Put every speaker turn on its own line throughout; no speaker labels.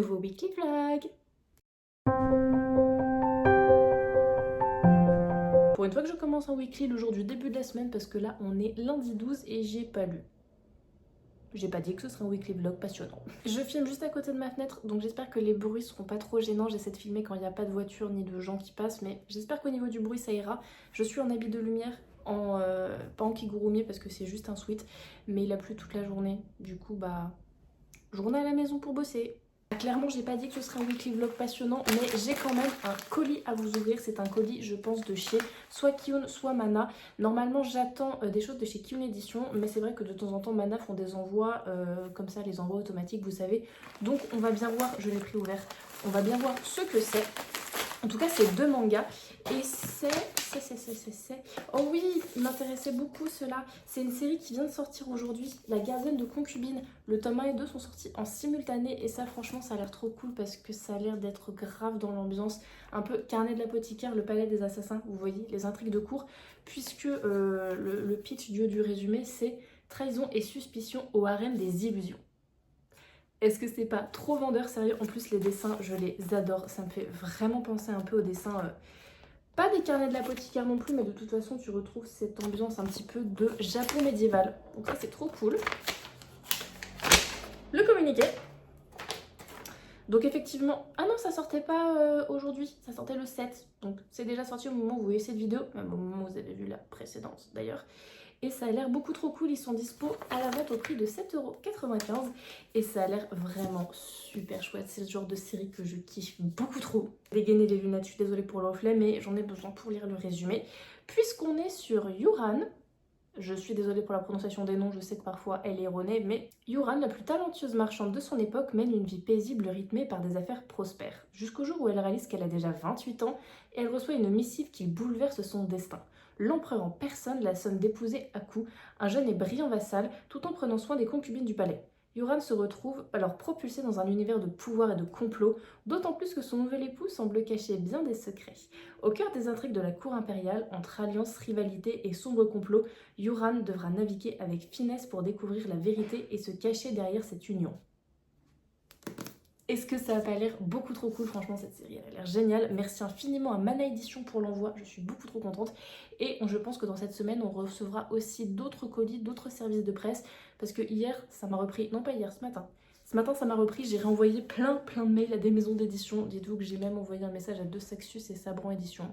Nouveau weekly vlog. Pour une fois que je commence un weekly le jour du début de la semaine parce que là on est lundi 12 et j'ai pas lu. J'ai pas dit que ce serait un weekly vlog passionnant. Je filme juste à côté de ma fenêtre donc j'espère que les bruits seront pas trop gênants. J'essaie de filmer quand il n'y a pas de voiture ni de gens qui passent mais j'espère qu'au niveau du bruit ça ira. Je suis en habit de lumière, pas en kigurumi parce que c'est juste un sweat, mais il a plu toute la journée. Du coup bah journée à la maison pour bosser. Clairement, j'ai pas dit que ce serait un weekly vlog passionnant, mais j'ai quand même un colis à vous ouvrir. C'est un colis, je pense, de chez soit Kiyun, soit Mana. Normalement, j'attends des choses de chez Kiyun Edition, mais c'est vrai que de temps en temps, Mana font des envois comme ça, les envois automatiques, vous savez. Donc, on va bien voir, je l'ai pris ouvert, on va bien voir ce que c'est. En tout cas, c'est deux mangas et Oh oui, il m'intéressait beaucoup cela. C'est une série qui vient de sortir aujourd'hui, La Gardienne de Concubine. Le tome 1 et 2 sont sortis en simultané et ça, franchement, ça a l'air trop cool parce que ça a l'air d'être grave dans l'ambiance. Un peu Carnet de l'apothicaire, Le palais des assassins, vous voyez, les intrigues de cour. Puisque le pitch du résumé, c'est trahison et suspicion au harem des illusions. Est-ce que c'est pas trop vendeur, sérieux? En plus, les dessins, je les adore. Ça me fait vraiment penser un peu aux dessins, pas des carnets de l'apothicaire non plus, mais de toute façon, tu retrouves cette ambiance un petit peu de Japon médiéval. Donc ça, c'est trop cool. Le communiqué. Donc effectivement, ah non, ça sortait pas aujourd'hui, ça sortait le 7. Donc c'est déjà sorti au moment où vous voyez cette vidéo, même au moment où vous avez vu la précédente d'ailleurs. Et ça a l'air beaucoup trop cool, ils sont dispo à la vente au prix de 7,95 € et ça a l'air vraiment super chouette. C'est le genre de série que je kiffe beaucoup trop. Dégainer les lunettes, je suis désolée pour le reflet, mais j'en ai besoin pour lire le résumé. Puisqu'on est sur Yuran, je suis désolée pour la prononciation des noms, je sais que parfois elle est erronée, mais Yuran, la plus talentueuse marchande de son époque, mène une vie paisible rythmée par des affaires prospères. Jusqu'au jour où elle réalise qu'elle a déjà 28 ans et elle reçoit une missive qui bouleverse son destin. L'empereur en personne la somme d'épouser Aku, un jeune et brillant vassal, tout en prenant soin des concubines du palais. Yuran se retrouve alors propulsé dans un univers de pouvoir et de complot, d'autant plus que son nouvel époux semble cacher bien des secrets. Au cœur des intrigues de la cour impériale, entre alliances, rivalités et sombres complots, Yuran devra naviguer avec finesse pour découvrir la vérité et se cacher derrière cette union. Est-ce que ça n'a pas l'air beaucoup trop cool? Franchement, cette série, elle a l'air géniale. Merci infiniment à Mana Edition pour l'envoi, je suis beaucoup trop contente. Et je pense que dans cette semaine, on recevra aussi d'autres colis, d'autres services de presse. Parce que hier, ça m'a repris, non pas hier, ce matin. Ce matin, ça m'a repris, j'ai réenvoyé plein de mails à des maisons d'édition. Dites-vous que j'ai même envoyé un message à Deux Saxus et Sabran Édition.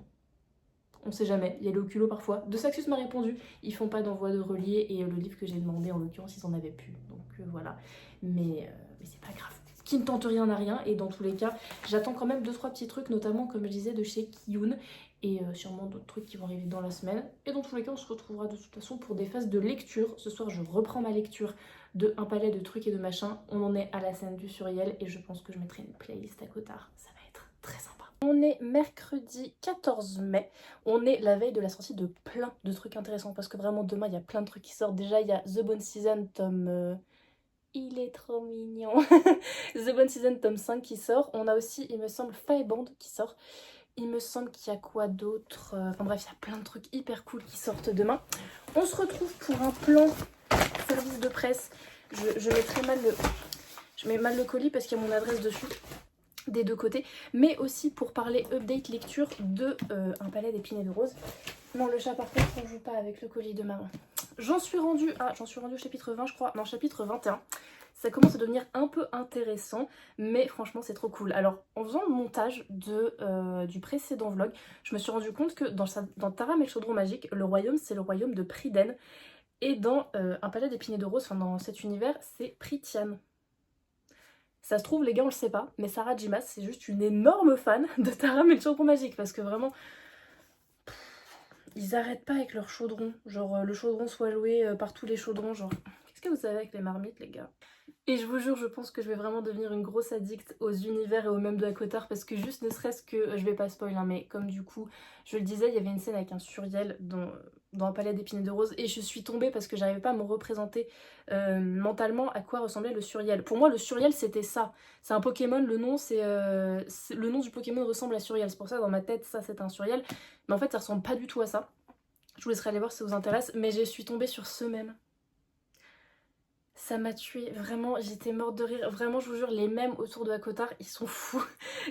On sait jamais, il y a le culot parfois. De Saxus m'a répondu, ils font pas d'envoi de relié et le livre que j'ai demandé en l'occurrence ils en avaient plus. Donc voilà, mais c'est pas grave. Qui ne tente rien n'a rien et dans tous les cas, j'attends quand même 2-3 petits trucs, notamment comme je disais de chez Kiyun et sûrement d'autres trucs qui vont arriver dans la semaine. Et dans tous les cas, on se retrouvera de toute façon pour des phases de lecture. Ce soir, je reprends ma lecture de Un palais de trucs et de machins. On en est à la scène du Suriel et je pense que je mettrai une playlist à Cotard. Ça va être très sympa. On est mercredi 14 mai, on est la veille de la sortie de plein de trucs intéressants parce que vraiment demain il y a plein de trucs qui sortent. Déjà il y a The Bone Season tome... il est trop mignon. The Bone Season tome 5 qui sort. On a aussi, il me semble, Fireband qui sort. Il me semble qu'il y a quoi d'autre? Enfin bref, il y a plein de trucs hyper cool qui sortent demain. On se retrouve pour un plan service de presse. Je mettrai mal le... Je mets mal le colis parce qu'il y a mon adresse dessus. Des deux côtés, mais aussi pour parler update lecture de Un palais d'épines et de roses. Non, le chat par contre on joue pas avec le colis de maman. J'en suis rendue au chapitre 20 je crois, non chapitre 21. Ça commence à devenir un peu intéressant, mais franchement c'est trop cool. Alors en faisant le montage du précédent vlog, je me suis rendu compte que dans Taram et le chaudron magique, le royaume c'est le royaume de Priden. Et dans Un palais d'épines et de roses, enfin dans cet univers, c'est Prythian. Ça se trouve, les gars, on le sait pas, mais Sarah Jimas, c'est juste une énorme fan de Taram et le chaudron magique, parce que vraiment, ils arrêtent pas avec leur chaudron. Genre, le chaudron soit loué par tous les chaudrons, genre... Qu'est-ce que vous savez avec les marmites, les gars? Et je vous jure, je pense que je vais vraiment devenir une grosse addict aux univers et aux mêmes de Akotar, parce que juste ne serait-ce que, je vais pas spoil, hein, mais comme du coup, je le disais, il y avait une scène avec un Suriel dans Un palais d'épines et de roses, et je suis tombée parce que j'arrivais pas à me représenter mentalement à quoi ressemblait le Suriel. Pour moi, le Suriel, c'était ça. C'est un Pokémon, le nom, le nom du Pokémon ressemble à Suriel. C'est pour ça, dans ma tête, ça, c'est un Suriel. Mais en fait, ça ressemble pas du tout à ça. Je vous laisserai aller voir si ça vous intéresse, mais je suis tombée sur ce même. Ça m'a tué, vraiment, j'étais morte de rire. Vraiment, je vous jure, les mèmes autour de ACOTAR, ils sont fous.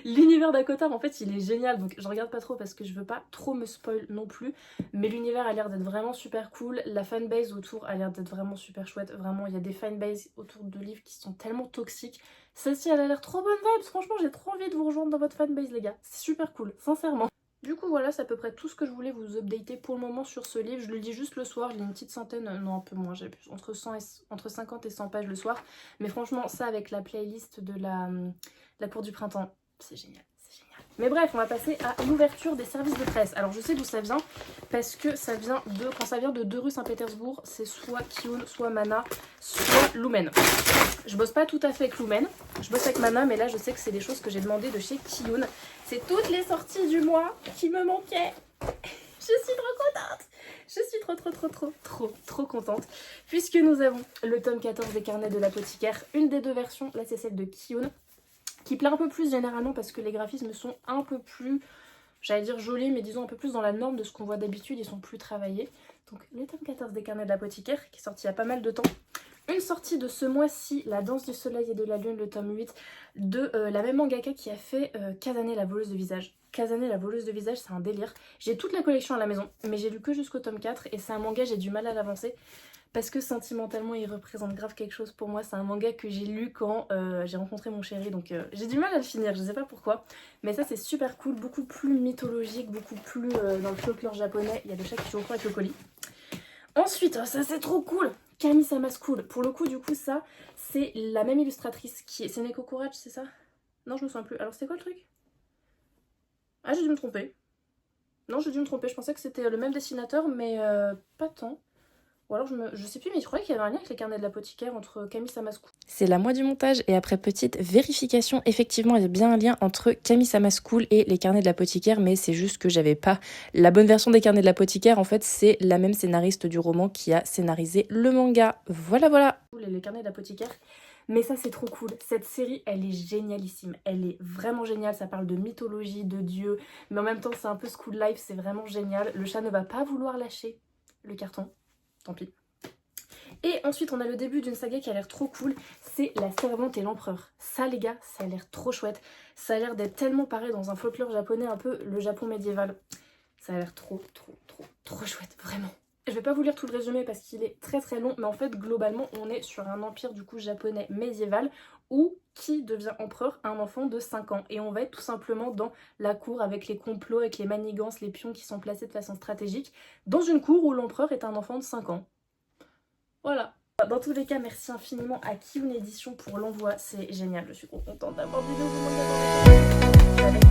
L'univers d'ACOTAR, en fait, il est génial. Donc, je regarde pas trop parce que je veux pas trop me spoil non plus. Mais l'univers a l'air d'être vraiment super cool. La fanbase autour a l'air d'être vraiment super chouette. Vraiment, il y a des fanbases autour de livres qui sont tellement toxiques. Celle-ci, elle a l'air trop bonne vibes. Franchement, j'ai trop envie de vous rejoindre dans votre fanbase, les gars. C'est super cool, sincèrement. Du coup voilà, c'est à peu près tout ce que je voulais vous updater pour le moment sur ce livre. Je le lis juste le soir, je lis une petite centaine, non un peu moins, j'ai plus entre 50 et 100 pages le soir. Mais franchement, ça avec la playlist de la cour du printemps, c'est génial, c'est génial. Mais bref, on va passer à l'ouverture des services de presse. Alors je sais d'où ça vient, parce que ça vient de, quand ça vient de 2 rue Saint-Pétersbourg, c'est soit Kiun, soit Mana, soit Lumen. Je bosse pas tout à fait avec Lumen, je bosse avec Mana, mais là je sais que c'est des choses que j'ai demandé de chez Kiun. C'est toutes les sorties du mois qui me manquaient. Je suis trop contente. Je suis trop contente. Puisque nous avons le tome 14 des carnets de l'apothicaire. Une des 2 versions, là c'est celle de Kiun, qui plaît un peu plus généralement parce que les graphismes sont un peu plus, j'allais dire jolis, mais disons un peu plus dans la norme de ce qu'on voit d'habitude. Ils sont plus travaillés. Donc le tome 14 des carnets de l'apothicaire, qui est sorti il y a pas mal de temps. Une sortie de ce mois-ci, La danse du soleil et de la lune, le tome 8, de la même mangaka qui a fait Kazane la voleuse de visage. Kazane la voleuse de visage, c'est un délire. J'ai toute la collection à la maison, mais j'ai lu que jusqu'au tome 4 et c'est un manga, j'ai du mal à l'avancer parce que sentimentalement il représente grave quelque chose pour moi. C'est un manga que j'ai lu quand j'ai rencontré mon chéri, donc j'ai du mal à le finir, je sais pas pourquoi. Mais ça c'est super cool, beaucoup plus mythologique, beaucoup plus dans le folklore japonais. Il y a des chats qui jouent avec le colis. Ensuite, ça c'est trop cool, Kami-sama School. Pour le coup, du coup, ça, c'est la même illustratrice qui est... C'est Neko Courage, c'est ça? Non, je me souviens plus. Alors, c'était quoi le truc? Ah, j'ai dû me tromper. Non, j'ai dû me tromper. Je pensais que c'était le même dessinateur, mais pas tant. Ou alors, je sais plus, mais je croyais qu'il y avait un lien avec les carnets de l'apothicaire entre Kami-sama School.
C'est la moi du montage et après petite vérification, effectivement il y a bien un lien entre Kami-sama School et les carnets de l'apothicaire, mais c'est juste que j'avais pas la bonne version des carnets de l'apothicaire. En fait c'est la même scénariste du roman qui a scénarisé le manga. Voilà.
Les carnets de l'apothicaire. Mais ça c'est trop cool, cette série elle est génialissime, elle est vraiment géniale, ça parle de mythologie, de dieux, mais en même temps c'est un peu school life, c'est vraiment génial. Le chat ne va pas vouloir lâcher le carton, tant pis. Et ensuite on a le début d'une saga qui a l'air trop cool, c'est La Servante et l'Empereur. Ça les gars, ça a l'air trop chouette, ça a l'air d'être tellement pareil dans un folklore japonais, un peu le Japon médiéval. Ça a l'air trop chouette, vraiment. Je vais pas vous lire tout le résumé parce qu'il est très long, mais en fait globalement on est sur un empire du coup japonais médiéval où qui devient empereur un enfant de 5 ans. Et on va être tout simplement dans la cour avec les complots, avec les manigances, les pions qui sont placés de façon stratégique, dans une cour où l'empereur est un enfant de 5 ans. Voilà. Dans tous les cas, merci infiniment à Kiun Édition pour l'envoi, c'est génial, je suis trop contente d'avoir des nouveaux mangas dans les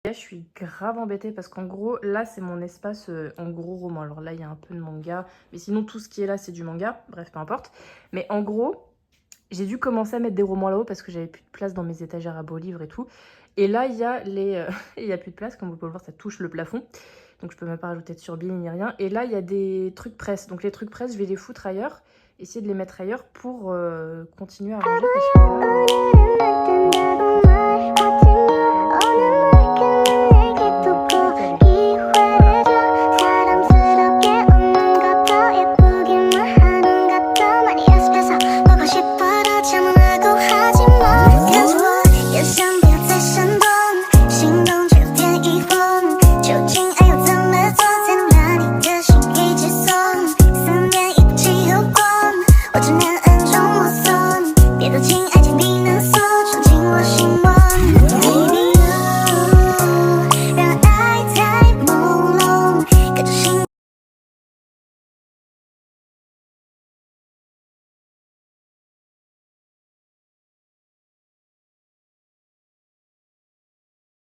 Je suis grave embêtée parce qu'en gros, là, c'est mon espace en gros roman. Alors là, il y a un peu de manga, mais sinon, tout ce qui est là, c'est du manga. Bref, peu importe. Mais en gros, j'ai dû commencer à mettre des romans là-haut parce que j'avais plus de place dans mes étagères à beaux livres et tout. Et là, il y a il y a plus de place. Comme vous pouvez le voir, ça touche le plafond. Donc, je peux même pas rajouter de surbill ni rien. Et là, il y a des trucs presse. Donc, les trucs presse, je vais les foutre ailleurs. Essayer de les mettre ailleurs pour continuer à ranger parce que...
我只能暗中摸索，别走进爱情，你能锁，闯进我心窝。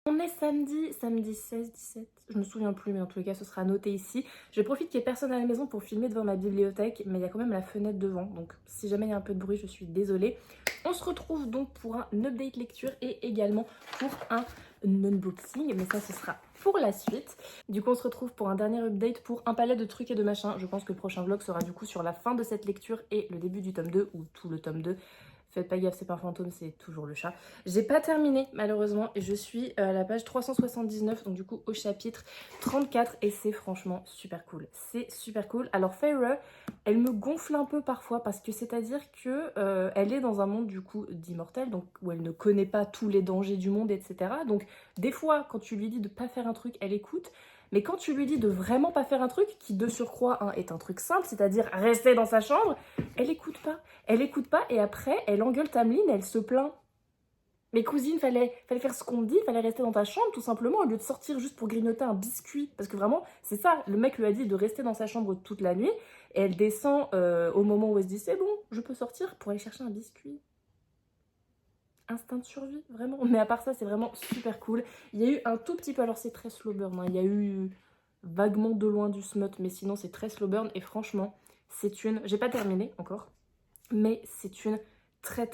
On est samedi 16, 17, je me souviens plus, mais en tous les cas ce sera noté ici. Je profite qu'il n'y ait personne à la maison pour filmer devant ma bibliothèque, mais il y a quand même la fenêtre devant, donc si jamais il y a un peu de bruit, je suis désolée. On se retrouve donc pour un update lecture et également pour un unboxing, mais ça ce sera pour la suite. Du coup on se retrouve pour un dernier update pour un palais de trucs et de machins. Je pense que le prochain vlog sera du coup sur la fin de cette lecture et le début du tome 2, ou tout le tome 2. Faites pas gaffe, c'est pas un fantôme, c'est toujours le chat. J'ai pas terminé malheureusement et je suis à la page 379, donc du coup au chapitre 34 et c'est franchement super cool. C'est super cool. Alors Feyre, elle me gonfle un peu parfois parce que c'est-à-dire que elle est dans un monde du coup d'immortels, donc où elle ne connaît pas tous les dangers du monde, etc. Donc des fois quand tu lui dis de pas faire un truc, elle écoute. Mais quand tu lui dis de vraiment pas faire un truc, qui de surcroît est un truc simple, c'est-à-dire rester dans sa chambre, elle écoute pas. Elle écoute pas et après, elle engueule Tamlin, elle se plaint. Mais cousine, fallait faire ce qu'on te dit, fallait rester dans ta chambre tout simplement, au lieu de sortir juste pour grignoter un biscuit. Parce que vraiment, c'est ça, le mec lui a dit de rester dans sa chambre toute la nuit, et elle descend au moment où elle se dit c'est bon, je peux sortir pour aller chercher un biscuit. Instinct de survie, vraiment. Mais à part ça, c'est vraiment super cool. Il y a eu un tout petit peu, alors c'est très slow burn, il y a eu vaguement de loin du smut, mais sinon c'est très slow burn, et franchement, c'est une... J'ai pas terminé encore, mais c'est une très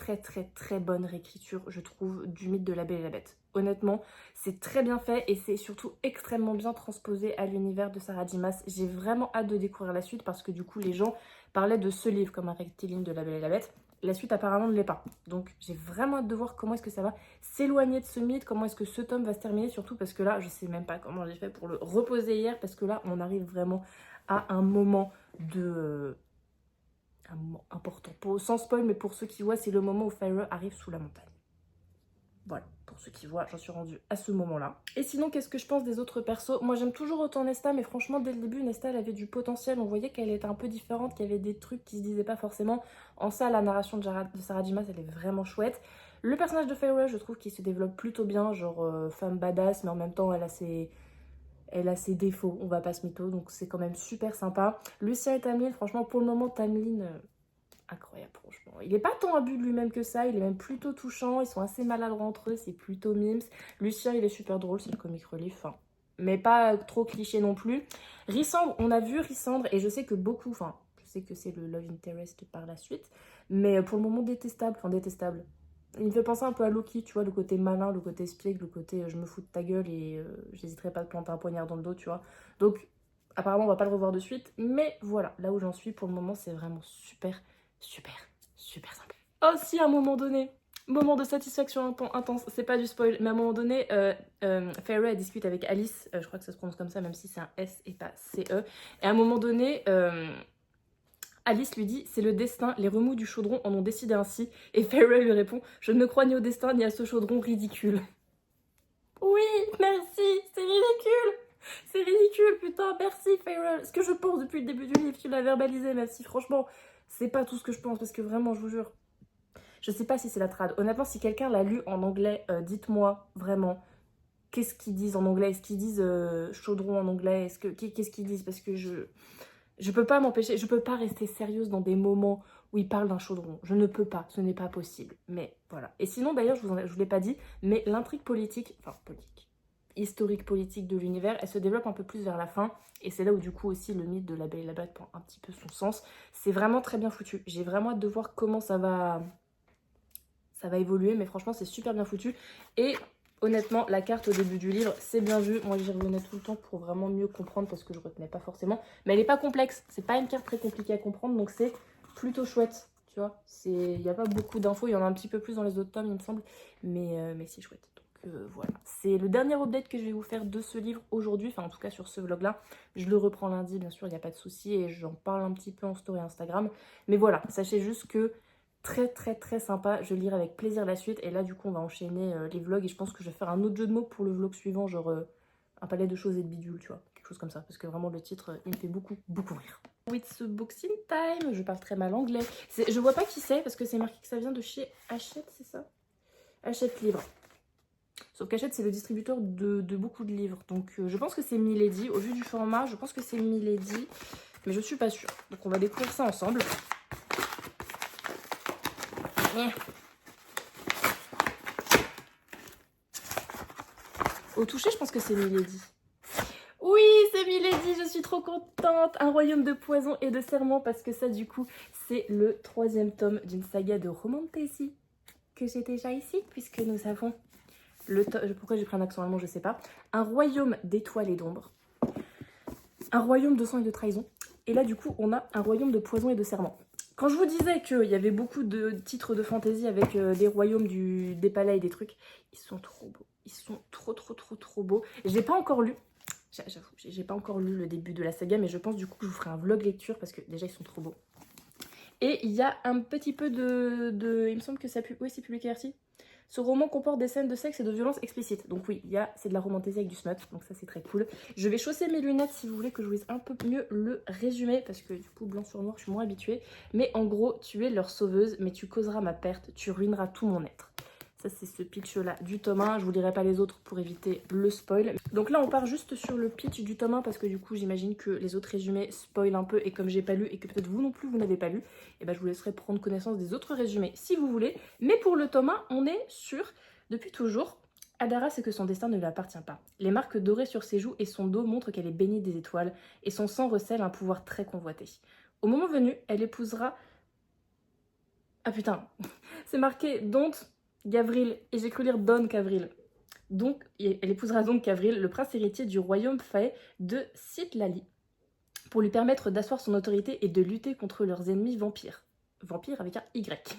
bonne réécriture, je trouve, du mythe de la Belle et la Bête. Honnêtement, c'est très bien fait et c'est surtout extrêmement bien transposé à l'univers de Sarah J. Maas. J'ai vraiment hâte de découvrir la suite parce que du coup, les gens parlaient de ce livre comme un rectiligne de la Belle et la Bête. La suite apparemment ne l'est pas. Donc j'ai vraiment hâte de voir comment est-ce que ça va s'éloigner de ce mythe, comment est-ce que ce tome va se terminer, surtout parce que là, je sais même pas comment j'ai fait pour le reposer hier, parce que là, on arrive vraiment à un moment de... un moment important. Sans spoil, mais pour ceux qui voient, c'est le moment où Feyre arrive sous la montagne. Voilà, pour ceux qui voient, j'en suis rendue à ce moment-là. Et sinon, qu'est-ce que je pense des autres persos? Moi, j'aime toujours autant Nesta, mais franchement, dès le début, Nesta, elle avait du potentiel. On voyait qu'elle était un peu différente, qu'il y avait des trucs qui se disaient pas forcément. En ça, la narration de Sarah J. Maas, elle est vraiment chouette. Le personnage de Feyre, je trouve qu'il se développe plutôt bien, genre femme badass, mais en même temps, elle a ses défauts, on va pas se mytho, donc c'est quand même super sympa. Lucien et Tamlin, franchement, pour le moment, Tamlin... incroyable, franchement. Il est pas tant imbu de lui-même que ça, il est même plutôt touchant, ils sont assez maladroits entre eux, c'est plutôt mimes. Lucien, il est super drôle, c'est le comic relief, enfin, mais pas trop cliché non plus. Rysandre, on a vu Rysandre, et je sais que beaucoup, enfin, je sais que c'est le love interest par la suite, mais pour le moment détestable, enfin détestable. Il me fait penser un peu à Loki, tu vois, le côté malin, le côté espiègle, le côté je me fous de ta gueule et j'hésiterai pas à te planter un poignard dans le dos, tu vois. Donc, apparemment, on va pas le revoir de suite, mais voilà, là où j'en suis pour le moment, c'est vraiment super sympa. Oh si, à un moment donné, moment de satisfaction intense, c'est pas du spoil, mais à un moment donné, Feyre elle discute avec Alice, je crois que ça se prononce comme ça, même si c'est un S et pas C-E, et à un moment donné, Alice lui dit « C'est le destin, les remous du chaudron en ont décidé ainsi », et Feyre lui répond « Je ne crois ni au destin ni à ce chaudron ridicule ». Oui, merci, c'est ridicule. C'est ridicule, putain, merci Feyre. Ce que je pense depuis le début du livre, tu l'as verbalisé, même si franchement, c'est pas tout ce que je pense, parce que vraiment, je vous jure, je sais pas si c'est la trad. Honnêtement, si quelqu'un l'a lu en anglais, dites-moi vraiment, qu'est-ce qu'ils disent en anglais? Est-ce qu'ils disent chaudron en anglais? Qu'est-ce qu'ils disent? Parce que je peux pas m'empêcher, je peux pas rester sérieuse dans des moments où ils parlent d'un chaudron. Je ne peux pas, ce n'est pas possible. Mais voilà. Et sinon, d'ailleurs, je vous l'ai pas dit, mais l'intrigue politique, enfin politique, historique politique de l'univers, elle se développe un peu plus vers la fin. Et c'est là où du coup aussi le mythe de la Belle et la Bête prend un petit peu son sens. C'est vraiment très bien foutu. J'ai vraiment hâte de voir comment ça va évoluer, mais franchement c'est super bien foutu. Et honnêtement, la carte au début du livre, c'est bien vu. Moi, j'y revenais tout le temps pour vraiment mieux comprendre parce que je retenais pas forcément. Mais elle est pas complexe. C'est pas une carte très compliquée à comprendre, donc c'est plutôt chouette. Tu vois, il n'y a pas beaucoup d'infos. Il y en a un petit peu plus dans les autres tomes, il me semble. Mais c'est chouette. Donc voilà. C'est le dernier update que je vais vous faire de ce livre aujourd'hui. Enfin, en tout cas, sur ce vlog-là. Je le reprends lundi, bien sûr, il n'y a pas de souci. Et j'en parle un petit peu en story Instagram. Mais voilà, sachez juste que très sympa, je lirai avec plaisir la suite et là du coup on va enchaîner les vlogs et je pense que je vais faire un autre jeu de mots pour le vlog suivant, genre un palais de choses et de bidules, tu vois, quelque chose comme ça, parce que vraiment le titre il me fait beaucoup rire. It's boxing time, je parle très mal anglais, je vois pas qui c'est parce que c'est marqué que ça vient de chez Hachette, c'est ça? Hachette Livre. Sauf qu'Hachette c'est le distributeur de beaucoup de livres, donc je pense que c'est Milady, au vu du format je pense que c'est Milady, mais je suis pas sûre, donc on va découvrir ça ensemble. Au toucher, je pense que c'est Milady. Oui, c'est Milady, je suis trop contente. Un royaume de poison et de serment parce que ça, du coup, c'est le 3e tome d'une saga de romantasy que j'ai déjà ici puisque nous avons le tome... Pourquoi j'ai pris un accent allemand, je sais pas. Un royaume d'étoiles et d'ombre. Un royaume de sang et de trahison. Et là, du coup, on a un royaume de poison et de serment. Quand je vous disais qu'il y avait beaucoup de titres de fantasy avec des royaumes, des palais et des trucs, ils sont trop beaux. Ils sont trop beaux. J'ai pas encore lu. J'avoue, j'ai pas encore lu le début de la saga, mais je pense du coup que je vous ferai un vlog lecture parce que déjà ils sont trop beaux. Et il y a un petit peu il me semble que ça oui, c'est publié ici. Ce roman comporte des scènes de sexe et de violence explicites. Donc oui, c'est de la romantasy avec du smut, donc ça c'est très cool. Je vais chausser mes lunettes si vous voulez que je vous lise un peu mieux le résumé, parce que du coup blanc sur noir je suis moins habituée. Mais en gros, tu es leur sauveuse, mais tu causeras ma perte, tu ruineras tout mon être. Ça c'est ce pitch là du tome 1, je vous lirai pas les autres pour éviter le spoil. Donc là on part juste sur le pitch du tome 1 parce que du coup j'imagine que les autres résumés spoilent un peu et comme j'ai pas lu et que peut-être vous non plus vous n'avez pas lu, et ben je vous laisserai prendre connaissance des autres résumés si vous voulez. Mais pour le tome 1 on est sur, depuis toujours, Adara sait que son destin ne lui appartient pas. Les marques dorées sur ses joues et son dos montrent qu'elle est bénie des étoiles et son sang recèle un pouvoir très convoité. Au moment venu, elle épousera... Ah putain, c'est marqué Don't Gavril, et j'ai cru lire Don Gavril. Donc, elle épousera donc Gavril, le prince héritier du royaume faé de Citlali, pour lui permettre d'asseoir son autorité et de lutter contre leurs ennemis vampires. Vampires avec un Y.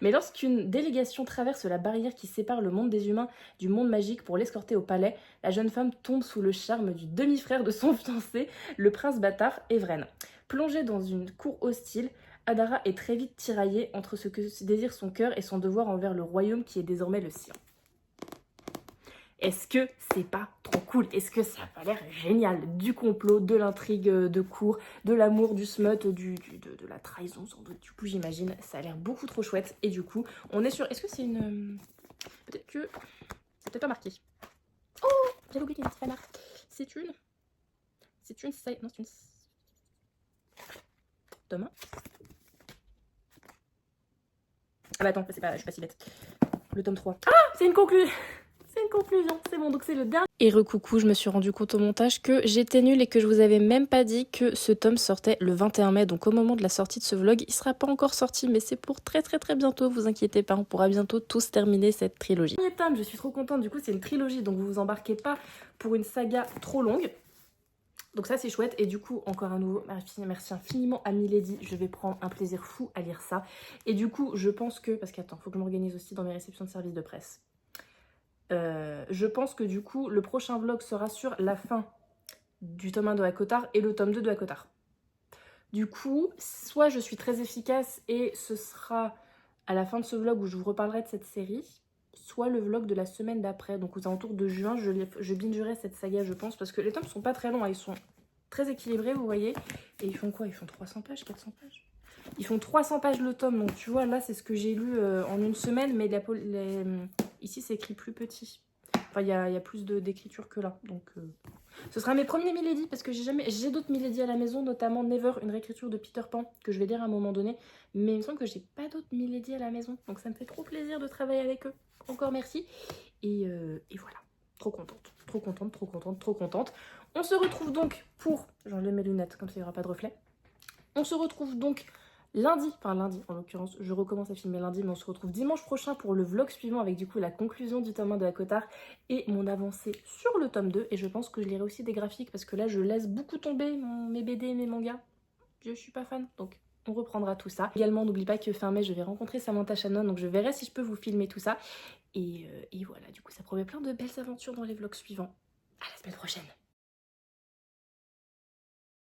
Mais lorsqu'une délégation traverse la barrière qui sépare le monde des humains du monde magique pour l'escorter au palais, la jeune femme tombe sous le charme du demi-frère de son fiancé, le prince bâtard Evren. Plongée dans une cour hostile, Adara est très vite tiraillée entre ce que désire son cœur et son devoir envers le royaume qui est désormais le sien. Est-ce que c'est pas trop cool? Est-ce que ça a pas l'air génial? Du complot, de l'intrigue de cour, de l'amour, du smut, de la trahison sans doute. Du coup j'imagine, ça a l'air beaucoup trop chouette. Et du coup, on est sur... Est-ce que c'est une... Peut-être que... C'est peut-être pas marqué. Oh, j'avais oublié qu'il y a une petite marque. C'est une... Non, c'est une... Tome 1. Ah bah attends, je suis pas si bête. Le tome 3. Ah, c'est une conclusion. C'est une conclusion, c'est bon, donc c'est le dernier. Et recoucou, je me suis rendu compte au montage que j'étais nulle et que je vous avais même pas dit que ce tome sortait le 21 mai. Donc au moment de la sortie de ce vlog, il sera pas encore sorti, mais c'est pour très bientôt, vous inquiétez pas, on pourra bientôt tous terminer cette trilogie. Premier tome, je suis trop contente, du coup c'est une trilogie, donc vous vous embarquez pas pour une saga trop longue. Donc ça c'est chouette et du coup encore à nouveau merci infiniment à Milady, je vais prendre un plaisir fou à lire ça. Et du coup je pense que, parce qu'attends, faut que je m'organise aussi dans mes réceptions de services de presse. Je pense que du coup le prochain vlog sera sur la fin du tome 1 de ACOTAR et le tome 2 de ACOTAR. Du coup soit je suis très efficace et ce sera à la fin de ce vlog où je vous reparlerai de cette série, soit le vlog de la semaine d'après, donc aux alentours de juin, je bingerai cette saga je pense, parce que les tomes sont pas très longs, hein, ils sont très équilibrés vous voyez, et ils font quoi? Ils font 300 pages, 400 pages? Ils font 300 pages le tome, donc tu vois là c'est ce que j'ai lu en une semaine, mais ici c'est écrit plus petit, enfin il y a plus d'écriture que là, donc ce sera mes premiers Milady, parce que j'ai d'autres Milady à la maison, notamment Never, une réécriture de Peter Pan, que je vais lire à un moment donné, mais il me semble que j'ai pas d'autres Milady à la maison, donc ça me fait trop plaisir de travailler avec eux. Encore merci. Et voilà. Trop contente. On se retrouve donc pour... J'enlève mes lunettes, comme ça il n'y aura pas de reflet. On se retrouve donc lundi en l'occurrence, je recommence à filmer lundi, mais on se retrouve dimanche prochain pour le vlog suivant avec du coup la conclusion du tome 1 de ACOTAR et mon avancée sur le tome 2. Et je pense que je lirai aussi des graphiques parce que là je laisse beaucoup tomber mes BD et mes mangas. Je suis pas fan, donc... On reprendra tout ça. Également, n'oublie pas que fin mai, je vais rencontrer Samantha Shannon, donc je verrai si je peux vous filmer tout ça. Et voilà, du coup, ça promet plein de belles aventures dans les vlogs suivants. À la semaine prochaine.